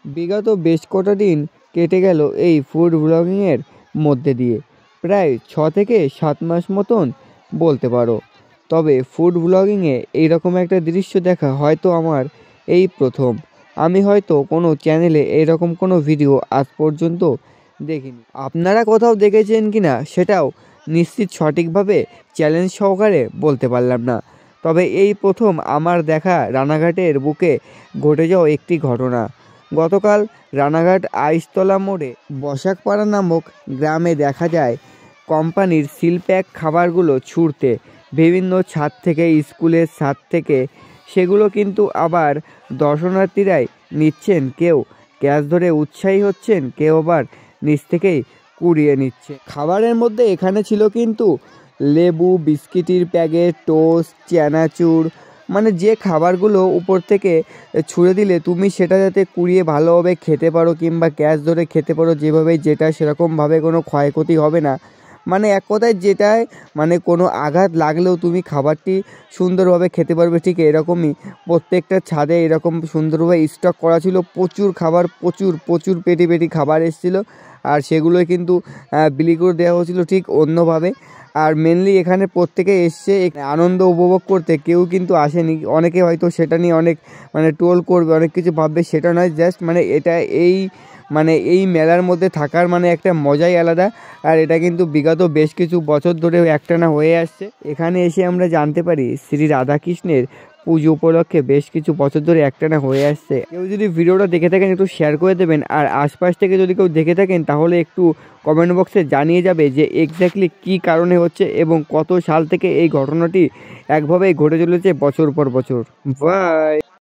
বিগত বেশ কটা দিন কেটে গেল এই ফুড ব্লগিংয়ের মধ্যে দিয়ে, প্রায় 6 থেকে 7 মাস মতন বলতে পারো। তবে ফুড ব্লগিংয়ে এইরকম একটা দৃশ্য দেখা হয়তো আমার এই প্রথম। আমি হয়তো কোনো চ্যানেলে এরকম কোনো ভিডিও আজ পর্যন্ত দেখিনি। আপনারা কোথাও দেখেছেন কি না সেটাও নিশ্চিত সঠিকভাবে চ্যালেঞ্জ সহকারে বলতে পারলাম না। তবে এই প্রথম আমার দেখা রানাঘাটের বুকে ঘটে যাওয়া একটি ঘটনা। গতকাল রানাঘাট আইসতলা মোড়ে বসাকপাড়া নামক গ্রামে দেখা যায় কোম্পানির সিলপ্যাক খাবারগুলো ছুঁড়তে বিভিন্ন ছাদ থেকে, স্কুলের ছাদ থেকে। সেগুলো কিন্তু আবার দর্শনার্থীরাই নিচ্ছেন, কেউ ক্যাশ ধরে উৎসাহী হচ্ছেন, কেউ আবার নিচ থেকেই কুড়িয়ে নিচ্ছে। খাবারের মধ্যে এখানে ছিল কিন্তু লেবু, বিস্কিটের প্যাকেট, টোস্ট, চানাচুর, মানে যে খাবারগুলো উপর থেকে ছুঁড়ে দিলে তুমি সেটা যাতে কুড়িয়ে ভালোভাবে খেতে পারো কিংবা ক্যাশ ধরে খেতে পারো, যেভাবে যেটা সেরকমভাবে কোনো ক্ষয়ক্ষতি হবে না। মানে এক কথায় যেটায় মানে কোনো আঘাত লাগলেও তুমি খাবারটি সুন্দরভাবে খেতে পারবে, ঠিক এরকমই প্রত্যেকটা ছাদে এরকম সুন্দরভাবে স্টক করা ছিল। প্রচুর খাবার, প্রচুর প্রচুর পেটি পেটি খাবার এসেছিলো, আর সেগুলোই কিন্তু বিলি করে দেওয়া হয়েছিল ঠিক অন্যভাবে। আর মেনলি এখানে প্রত্যেকে এসছে আনন্দ উপভোগ করতে, কেউ কিন্তু আসেনি। অনেকে হয়তো সেটা নিয়ে অনেক মানে ট্রোল করবে, অনেক কিছু ভাববে, সেটা নয়। জাস্ট মানে এটা এই মেলার মধ্যে থাকার মানে একটা মজাই আলাদা। আর এটা কিন্তু বিগত বেশ কিছু বছর ধরে একটানা হয়ে আসছে। এখানে এসে আমরা জানতে পারি শ্রী রাধাকৃষ্ণের পুজো উপলক্ষে বেশ কিছু বছর ধরে একটানা হয়ে আসছে। কেউ যদি ভিডিওটা দেখে থাকেন একটু শেয়ার করে দেবেন, আর আশপাশ থেকে যদি কেউ দেখে থাকেন তাহলে একটু কমেন্ট বক্সে জানিয়ে যাবে যে এক্স্যাক্টলি কী কারণে হচ্ছে এবং কত সাল থেকে এই ঘটনাটি একভাবেই ঘটে চলেছে বছর পর বছর। বাই।